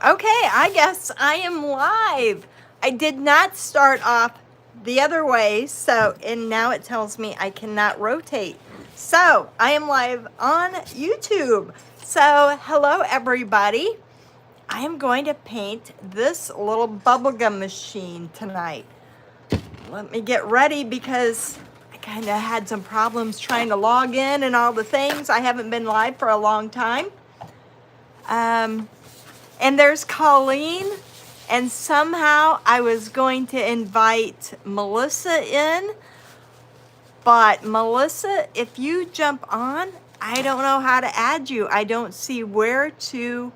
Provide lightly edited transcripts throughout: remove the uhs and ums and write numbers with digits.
Okay, I guess I am live. I did not start off the other way, and now it tells me I cannot rotate. So I am live on YouTube. So hello everybody. I am going to paint this little bubblegum machine tonight. Let me get ready because I kind of had some problems trying to log in and all the things. I haven't been live for a long time. And there's Colleen, and somehow I was going to invite Melissa in, but Melissa, if you jump on, I don't know how to add you. I don't see where to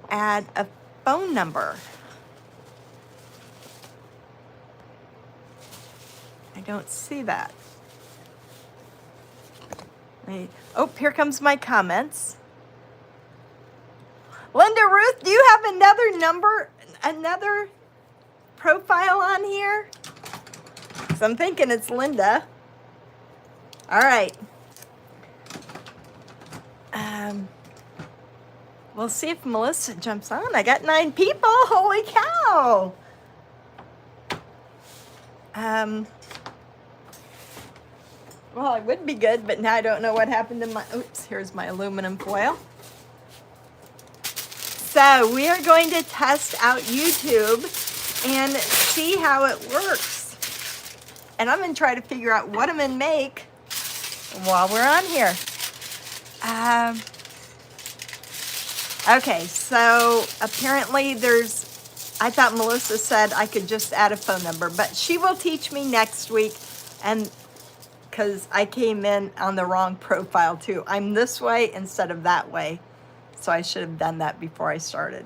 add a phone number. I don't see that. Oh, here comes my comments. Linda Ruth, do you have another profile on here? So I'm thinking it's Linda. All right. We'll see if Melissa jumps on. I got 9 people. Holy cow. Well, it would be good, but now I don't know what happened to my, oops, here's my aluminum foil. So we are going to test out YouTube and see how it works. And I'm going to try to figure out what I'm going to make while we're on here. Okay, so apparently I thought Melissa said I could just add a phone number, but she will teach me next week, and because I came in on the wrong profile too. I'm this way instead of that way, so I should have done that before I started.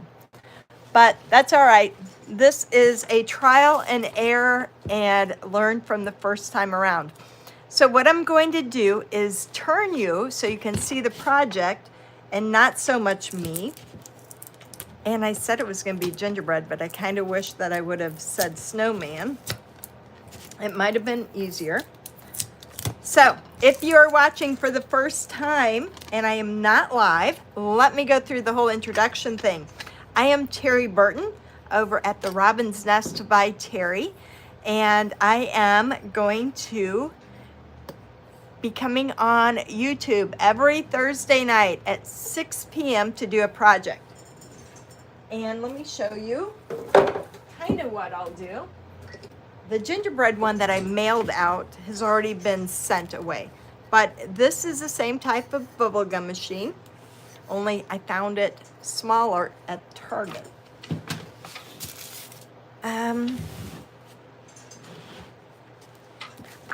But that's all right. This is a trial and error and learn from the first time around. So what I'm going to do is turn you so you can see the project and not so much me. And I said it was going to be gingerbread, but I kind of wish that I would have said snowman. It might have been easier. So if you're watching for the first time and I am not live, let me go through the whole introduction thing. I am Terry Burton over at the Robin's Nest by Terry, and I am going to be coming on YouTube every Thursday night at 6 p.m. to do a project. And let me show you kind of what I'll do. The gingerbread one that I mailed out has already been sent away. But this is the same type of bubblegum machine, only I found it smaller at Target.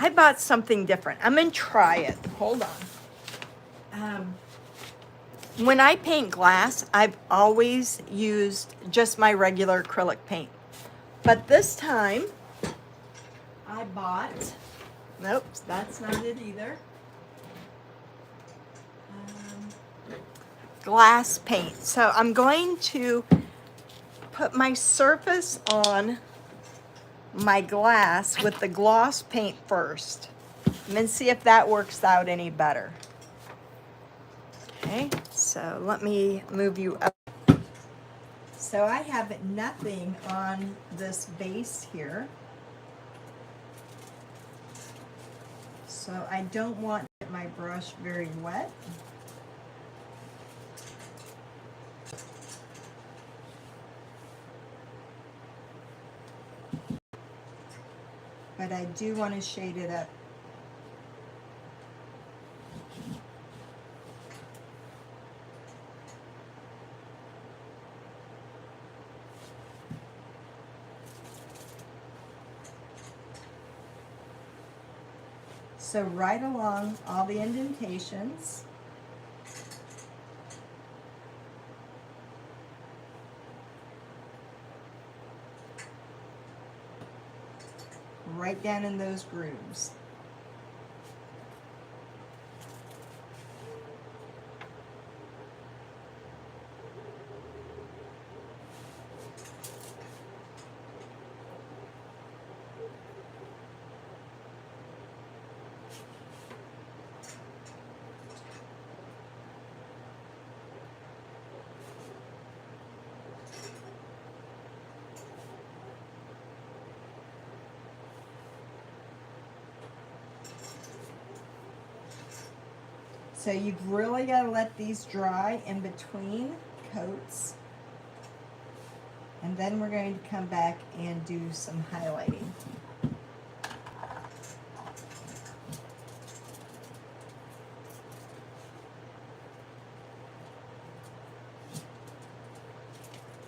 I bought something different. I'm gonna try it. Hold on. When I paint glass, I've always used just my regular acrylic paint. But this time, I bought, nope, that's not it either. Glass paint. So I'm going to put my surface on my glass with the gloss paint first, and then see if that works out any better. Okay, so let me move you up. So I have nothing on this base here. So I don't want my brush very wet. But I do want to shade it up. So right along all the indentations. Right down in those grooves. So you've really got to let these dry in between coats. And then we're going to come back and do some highlighting.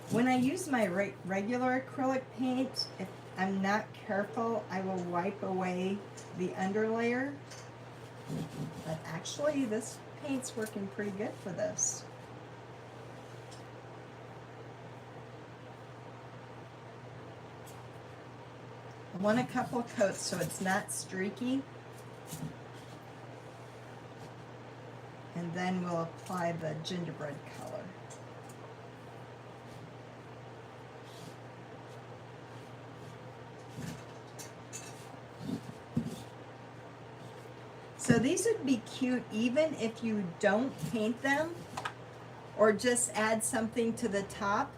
When I use my regular acrylic paint, if I'm not careful, I will wipe away the underlayer. But actually, this paint's working pretty good for this. I want a couple of coats so it's not streaky. And then we'll apply the gingerbread color. So these would be cute even if you don't paint them or just add something to the top.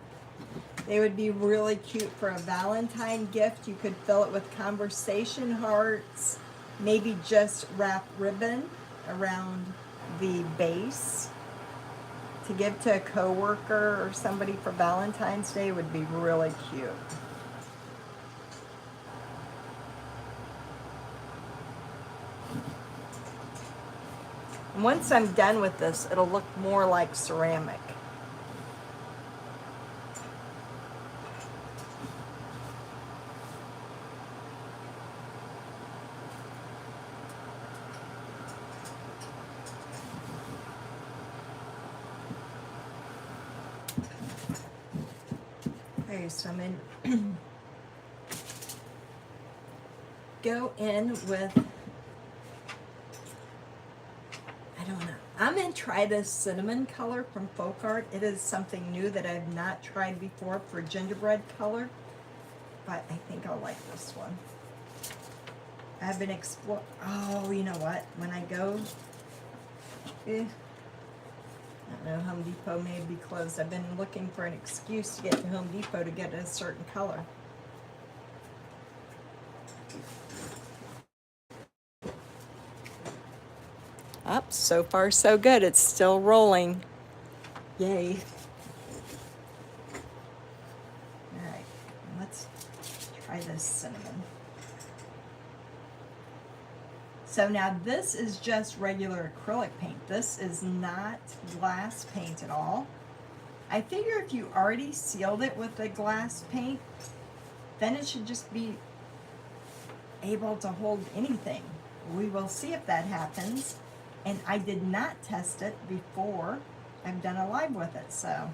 They would be really cute for a Valentine gift. You could fill it with conversation hearts, maybe just wrap ribbon around the base to give to a coworker or somebody for Valentine's Day would be really cute. And once I'm done with this, it'll look more like ceramic. Okay, so I'm in, go in with, I don't know. I'm going to try this cinnamon color from Folk Art. It is something new that I've not tried before for gingerbread color, but I think I'll like this one. I've been oh, you know what? When I go, I don't know, Home Depot may be closed. I've been looking for an excuse to get to Home Depot to get a certain color. Up, so far so good. It's still rolling. Yay. All right, let's try this cinnamon. So now this is just regular acrylic paint. This is not glass paint at all. I figure if you already sealed it with the glass paint, then it should just be able to hold anything. We will see if that happens. And I did not test it before I've done a live with it, so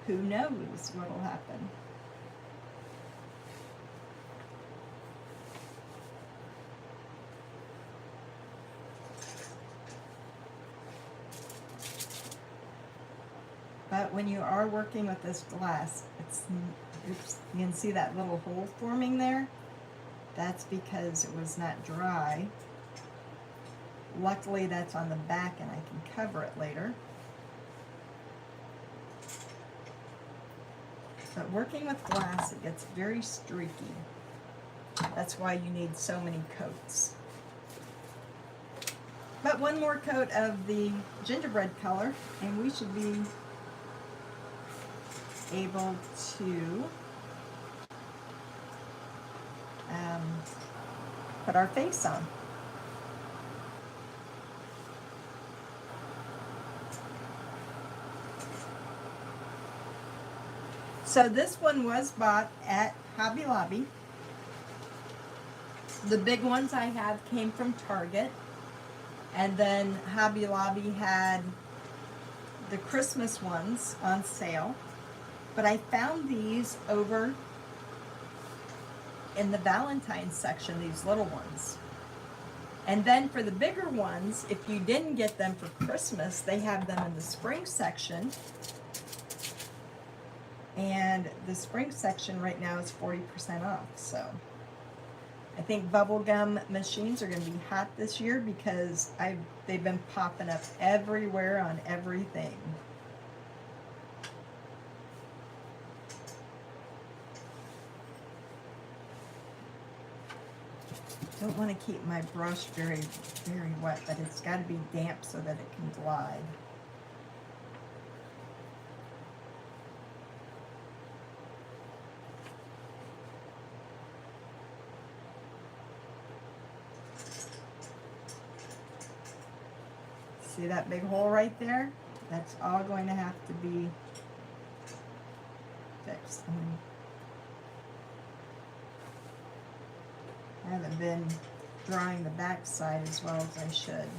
who knows what will happen. But when you are working with this glass, oops, you can see that little hole forming there. That's because it was not dry. Luckily, that's on the back and I can cover it later. But working with glass, it gets very streaky. That's why you need so many coats. But one more coat of the gingerbread color, and we should be able to put our face on. So this one was bought at Hobby Lobby. The big ones I have came from Target. And then Hobby Lobby had the Christmas ones on sale. But I found these over in the Valentine's section, these little ones. And then for the bigger ones, if you didn't get them for Christmas, they have them in the spring section. And the spring section right now is 40% off. So I think bubblegum machines are going to be hot this year because they've been popping up everywhere on everything. Don't want to keep my brush very, very wet, but it's got to be damp so that it can glide. See that big hole right there? That's all going to have to be fixed. I haven't been drawing the back side as well as I should.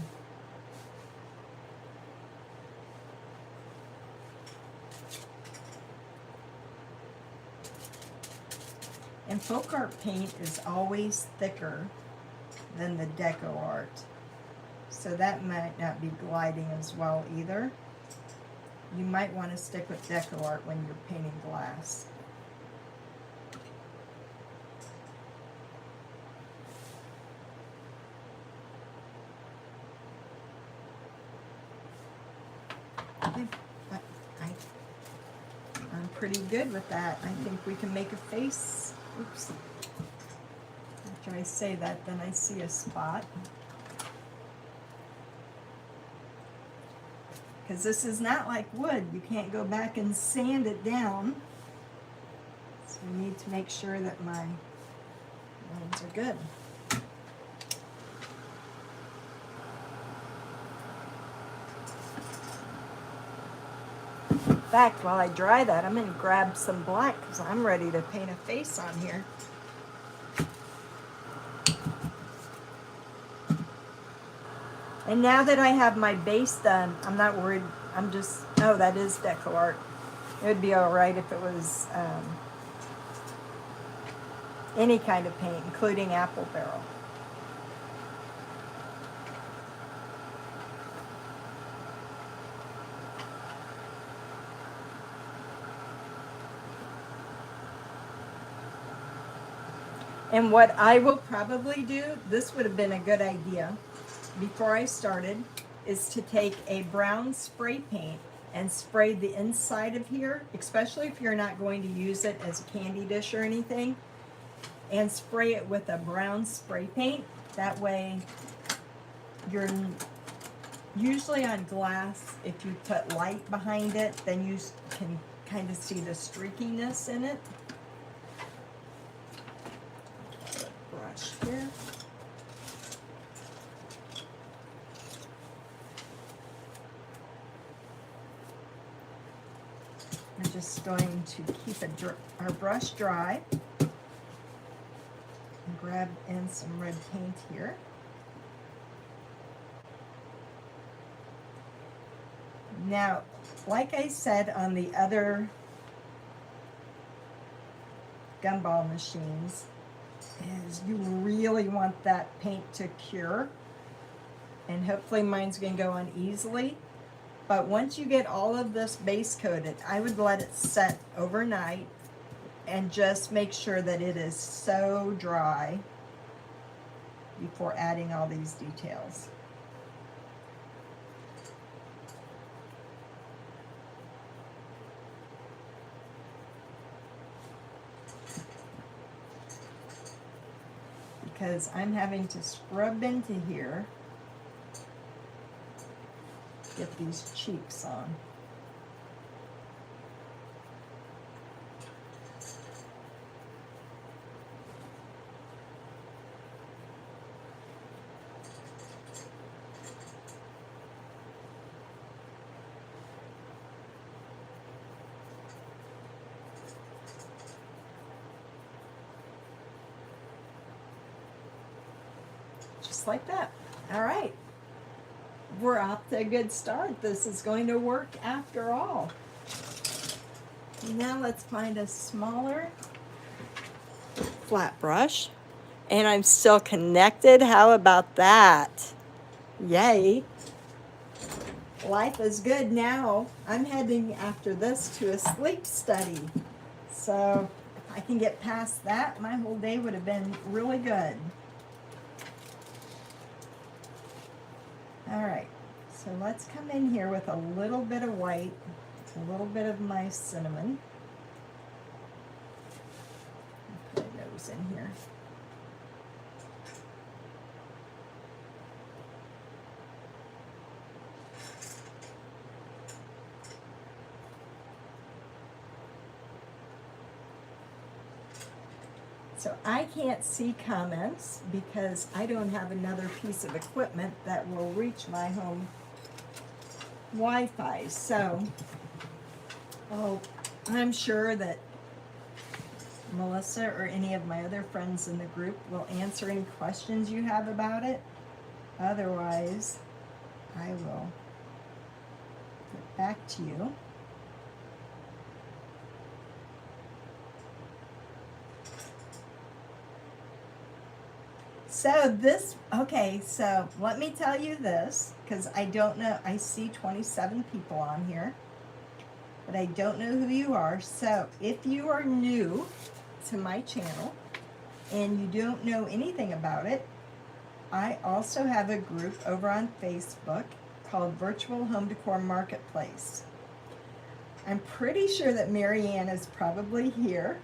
And folk art paint is always thicker than the deco art. So that might not be gliding as well either. You might want to stick with deco art when you're painting glass. I'm pretty good with that. I think we can make a face. Oops. After I say that, then I see a spot. Because this is not like wood. You can't go back and sand it down. So I need to make sure that my lines are good. In fact, while I dry that, I'm going to grab some black because I'm ready to paint a face on here. And now that I have my base done, I'm not worried. I'm just, oh, that is deco art. It would be all right if it was any kind of paint, including apple barrel. And what I will probably do, this would have been a good idea before I started, is to take a brown spray paint and spray the inside of here, especially if you're not going to use it as a candy dish or anything, and spray it with a brown spray paint. That way, you're usually on glass, if you put light behind it, then you can kind of see the streakiness in it. Brush here. I'm just going to keep our brush dry and grab in some red paint here. Now, like I said on the other gumball machines, is you really want that paint to cure, and hopefully mine's going to go on easily. But once you get all of this base coated, I would let it set overnight and just make sure that it is so dry before adding all these details. Because I'm having to scrub into here, get these cheeks on. Just like that. All right. We're off to a good start. This is going to work after all. Now let's find a smaller flat brush. And I'm still connected. How about that? Yay. Life is good now. I'm heading after this to a sleep study. So if I can get past that, my whole day would have been really good. All right, so let's come in here with a little bit of white, a little bit of my cinnamon. Put a nose in here. So I can't see comments because I don't have another piece of equipment that will reach my home Wi-Fi. So, I'm sure that Melissa or any of my other friends in the group will answer any questions you have about it. Otherwise, I will get back to you. So so let me tell you this, because I don't know, I see 27 people on here, but I don't know who you are. So if you are new to my channel and you don't know anything about it, I also have a group over on Facebook called Virtual Home Decor Marketplace. I'm pretty sure that Marianne is probably here.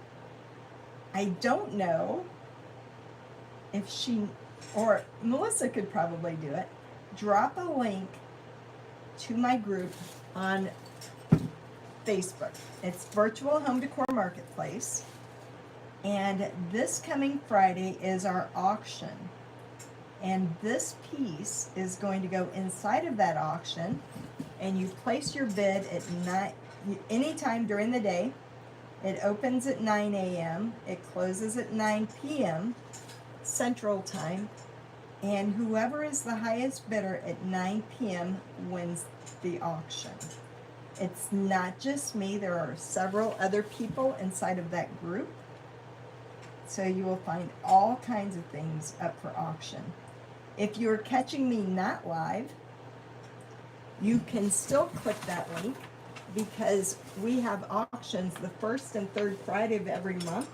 I don't know if she, or Melissa could probably do it. Drop a link to my group on Facebook. It's Virtual Home Decor Marketplace. And this coming Friday is our auction. And this piece is going to go inside of that auction. And you place your bid at anytime during the day. It opens at 9 a.m. It closes at 9 p.m. Central Time, and whoever is the highest bidder at 9 p.m. wins the auction. It's not just me, there are several other people inside of that group, so you will find all kinds of things up for auction. If you're catching me not live, you can still click that link, because we have auctions the first and third Friday of every month.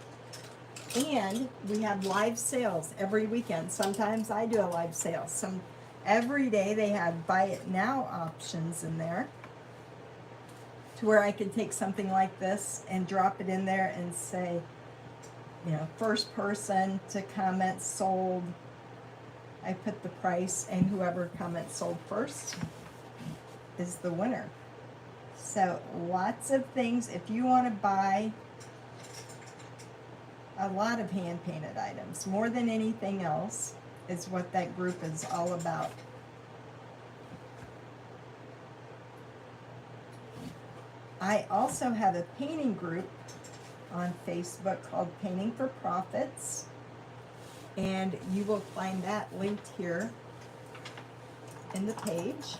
And we have live sales every weekend. Sometimes I do a live sale. Every day they have buy it now options in there, to where I can take something like this and drop it in there and say, first person to comment sold. I put the price, and whoever comments sold first is the winner. So lots of things. If you want to buy a lot of hand-painted items, more than anything else, is what that group is all about. I also have a painting group on Facebook called Painting for Profits, and you will find that linked here in the page.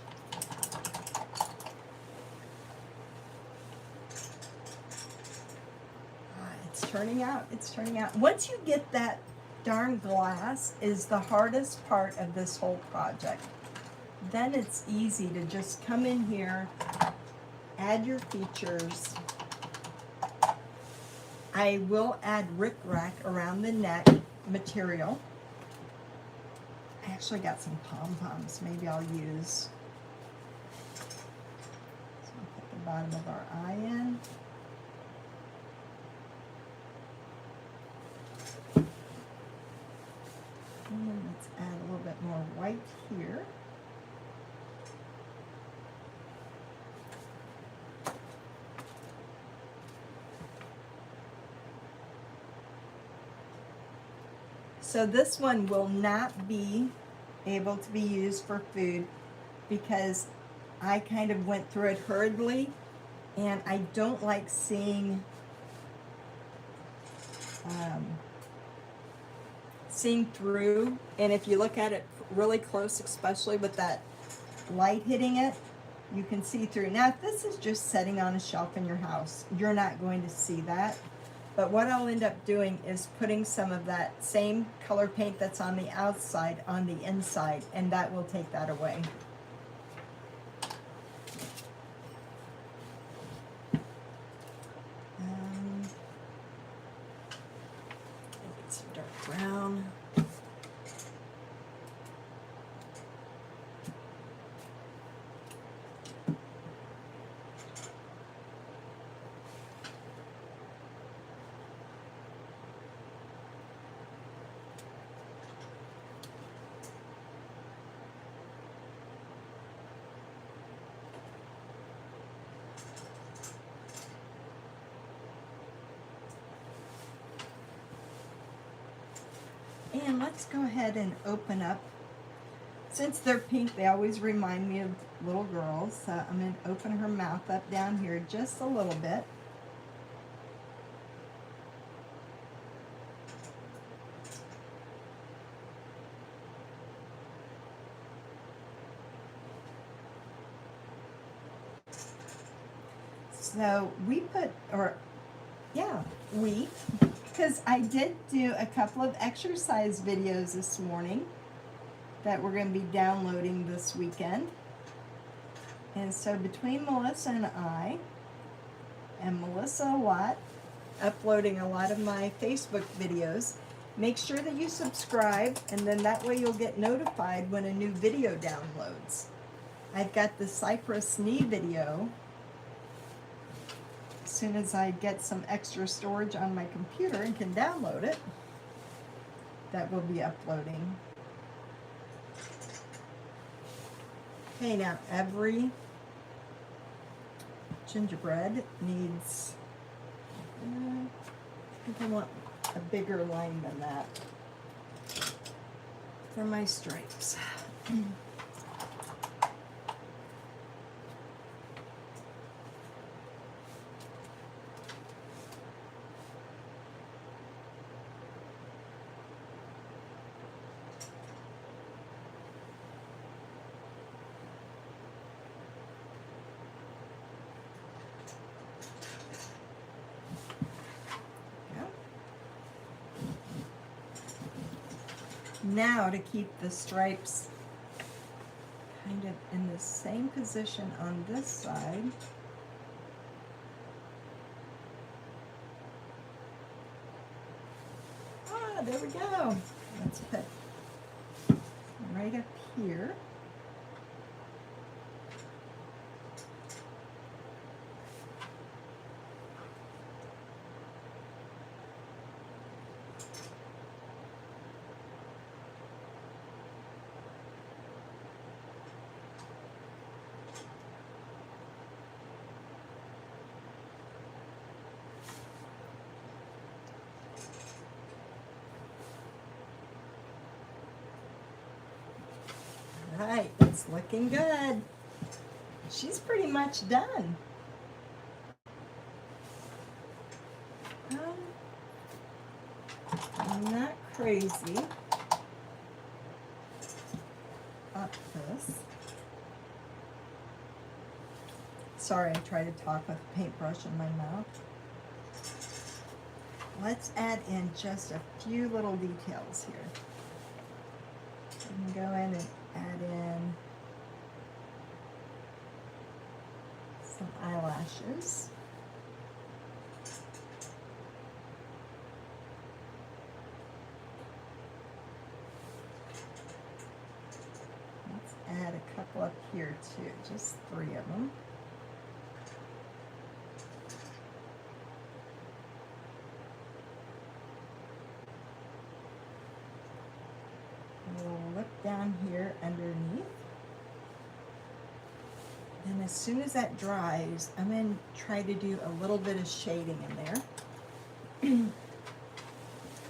It's turning out. Once you get that darn glass is the hardest part of this whole project. Then it's easy to just come in here, add your features. I will add rickrack around the neck material. I actually got some pom-poms maybe I'll use. So I'll put the bottom of our eye in. And let's add a little bit more white here. So this one will not be able to be used for food, because I kind of went through it hurriedly, and I don't like seeing through. And if you look at it really close, especially with that light hitting it, you can see through. Now, if this is just setting on a shelf in your house, you're not going to see that. But what I'll end up doing is putting some of that same color paint that's on the outside on the inside, and that will take that away. Get some dark brown. And let's go ahead and open up. Since they're pink, they always remind me of little girls. So I'm going to open her mouth up down here just a little bit. So because I did do a couple of exercise videos this morning that we're going to be downloading this weekend. And so between Melissa and Melissa a lot, uploading a lot of my Facebook videos, make sure that you subscribe, and then that way you'll get notified when a new video downloads. I've got the Cypress knee video. As soon as I get some extra storage on my computer and can download it, that will be uploading. Okay, now every gingerbread needs, I think I want a bigger line than that for my stripes. Now to keep the stripes kind of in the same position on this side, there we go. Let's put right up here. Right, it's looking good. She's pretty much done. Not crazy up this. Sorry, I tried to talk with a paintbrush in my mouth. Let's add in just a few little details here. You can go in and add in some eyelashes. Let's add a couple up here too, just 3 of them. Down here underneath, and as soon as that dries, I'm going to try to do a little bit of shading in there.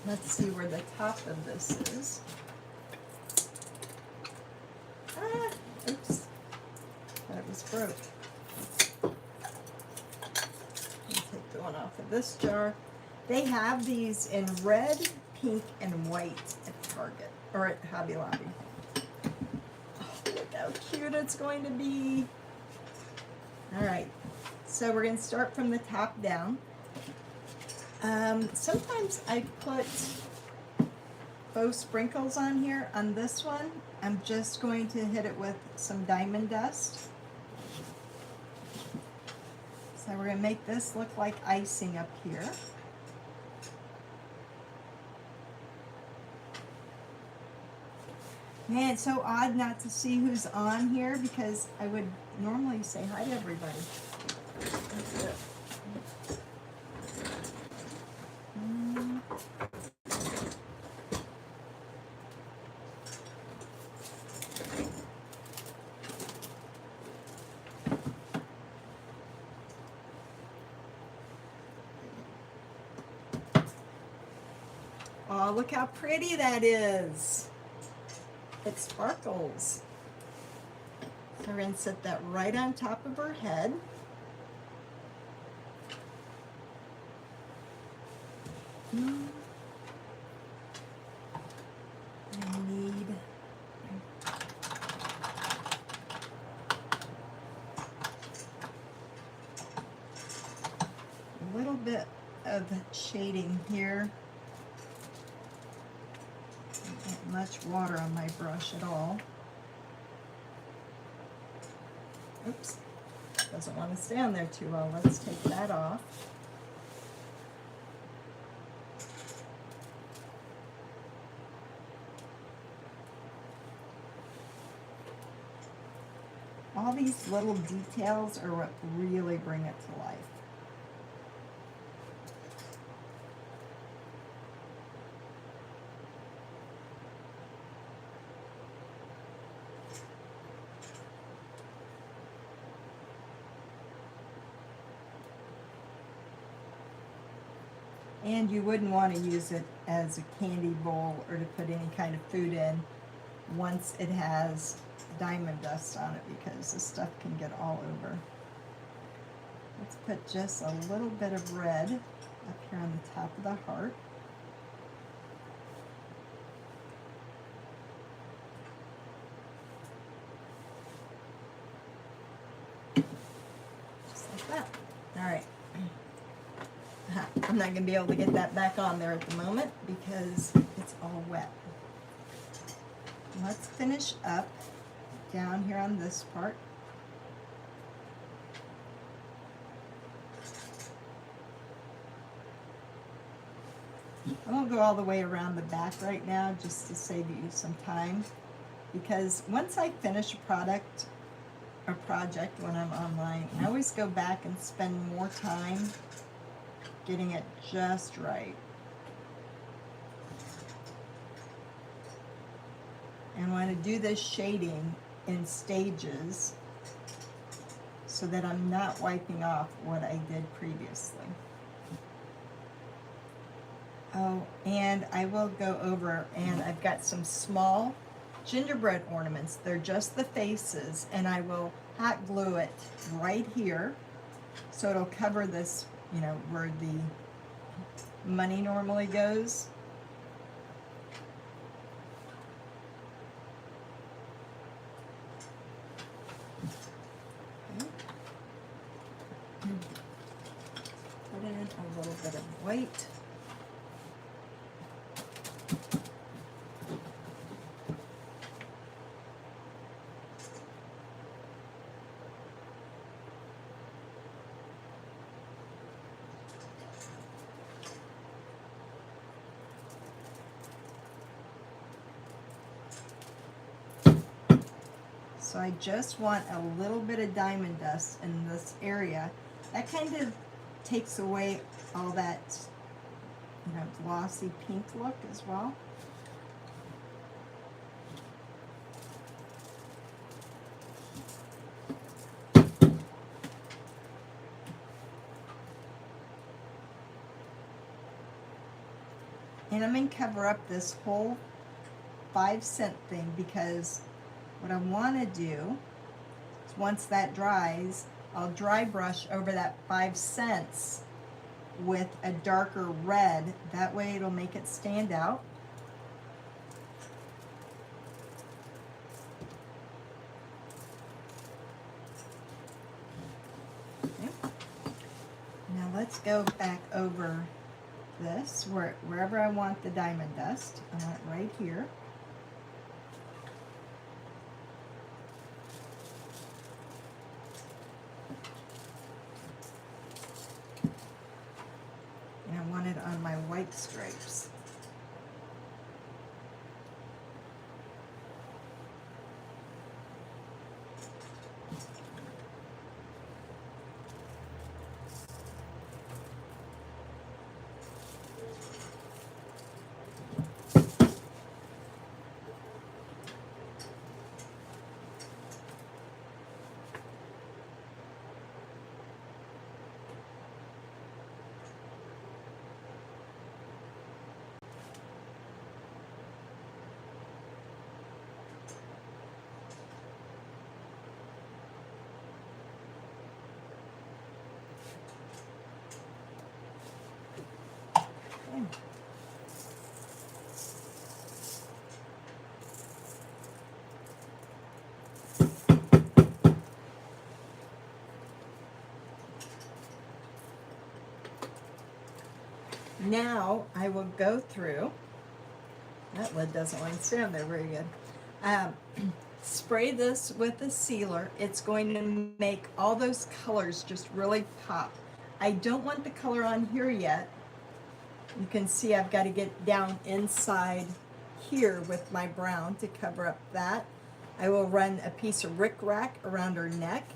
Let's see where the top of this is. Oops, that was broke. Take the one off of this jar. They have these in red, pink, and white at Target or at Hobby Lobby. Look how cute it's going to be. All right, so we're going to start from the top down. Sometimes I put faux sprinkles on here. On this one, I'm just going to hit it with some diamond dust. So we're going to make this look like icing up here. Man, it's so odd not to see who's on here because I would normally say hi to everybody. That's it. Oh, look how pretty that is. It sparkles. So we're going to set that right on top of her head. I need a little bit of shading here. Not much water on my brush at all. Oops, doesn't want to stay on there too well. Let's take that off. All these little details are what really bring it to life. And you wouldn't want to use it as a candy bowl or to put any kind of food in once it has diamond dust on it, because the stuff can get all over. Let's put just a little bit of red up here on the top of the heart. Just like that. All right. I'm not going to be able to get that back on there at the moment because it's all wet. Let's finish up down here on this part. I won't go all the way around the back right now just to save you some time, because once I finish a product or project when I'm online, I always go back and spend more time getting it just right. And want to do this shading in stages so that I'm not wiping off what I did previously. Oh, and I will go over, and I've got some small gingerbread ornaments. They're just the faces, and I will hot glue it right here so it'll cover this, you know, where the money normally goes. Put in a little bit of white. So I just want a little bit of diamond dust in this area. That kind of takes away all that, you know, glossy pink look as well. And I'm going to cover up this whole 5-cent thing, because what I want to do is once that dries, I'll dry brush over that 5 cents with a darker red. That way it'll make it stand out. Okay. Now let's go back over this, wherever I want the diamond dust. I want it right here. And I want it on my white stripes. now I will go through, that lid doesn't want to stay on there very good. Spray this with a sealer. It's going to make all those colors just really pop. I don't want the color on here yet. You can see I've got to get down inside here with my brown to cover up that. I will run a piece of rickrack around her neck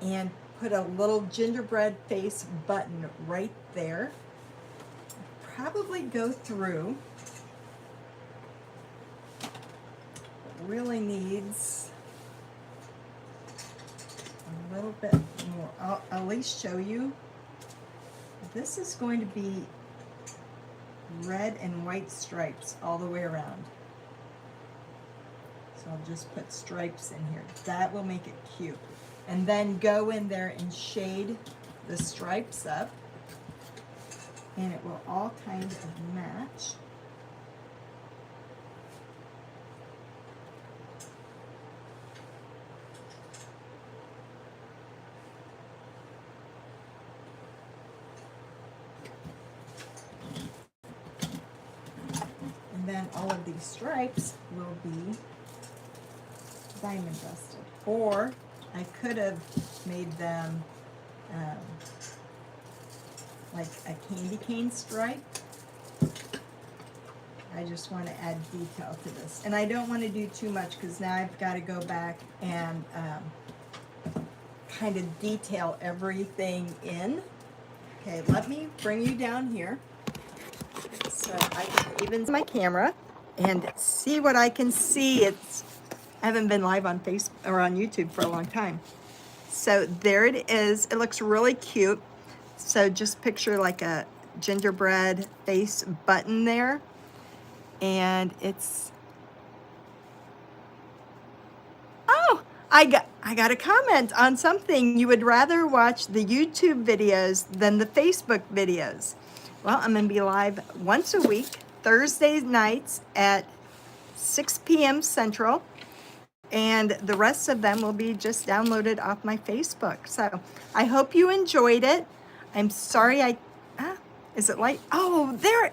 and put a little gingerbread face button right there. Probably go through. It really needs a little bit more. I'll at least show you. This is going to be red and white stripes all the way around. So I'll just put stripes in here. That will make it cute. And then go in there and shade the stripes up. And it will all kind of match. And then all of these stripes will be diamond dusted. Or I could have made them like a candy cane stripe. I just want to add detail to this. And I don't want to do too much because now I've got to go back and kind of detail everything in. Okay, let me bring you down here so I can even my camera and see what I can see. I haven't been live on Facebook or on YouTube for a long time. So there it is. It looks really cute. So just picture like a gingerbread face button there. And it's, oh, I got a comment on something. You would rather watch the YouTube videos than the Facebook videos. Well, I'm gonna be live once a week, Thursday nights at 6 p.m. Central. And the rest of them will be just downloaded off my Facebook. So I hope you enjoyed it. I'm sorry is it light? Oh, there,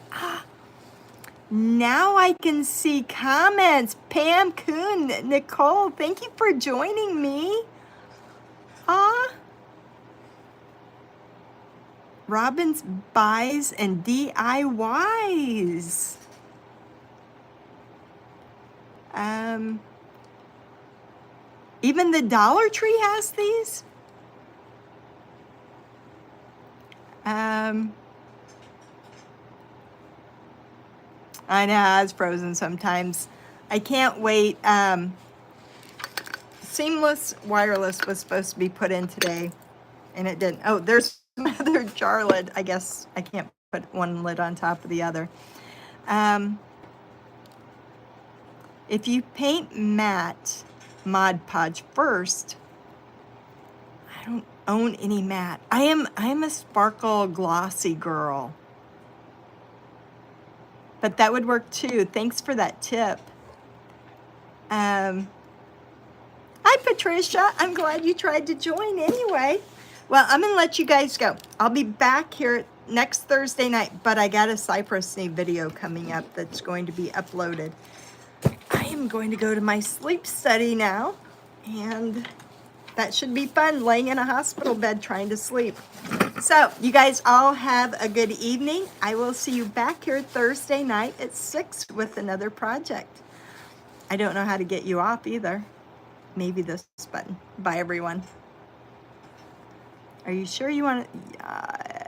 now I can see comments. Pam Kuhn, Nicole, thank you for joining me. Robin's Buys and DIYs. Even the Dollar Tree has these. I know, it's frozen sometimes. I can't wait. Seamless wireless was supposed to be put in today, and it didn't. Oh, there's another jar lid. I guess I can't put one lid on top of the other. If you paint matte Mod Podge first, I don't own any matte. I'm a sparkle glossy girl. But that would work too. Thanks for that tip. Hi, Patricia. I'm glad you tried to join anyway. Well, I'm going to let you guys go. I'll be back here next Thursday night, but I got a Cypress Knee video coming up that's going to be uploaded. I am going to go to my sleep study now, and that should be fun, laying in a hospital bed trying to sleep. So you guys all have a good evening. I will see you back here Thursday night at 6 with another project. I don't know how to get you off either. Maybe this button. Bye, everyone. Are you sure you want to?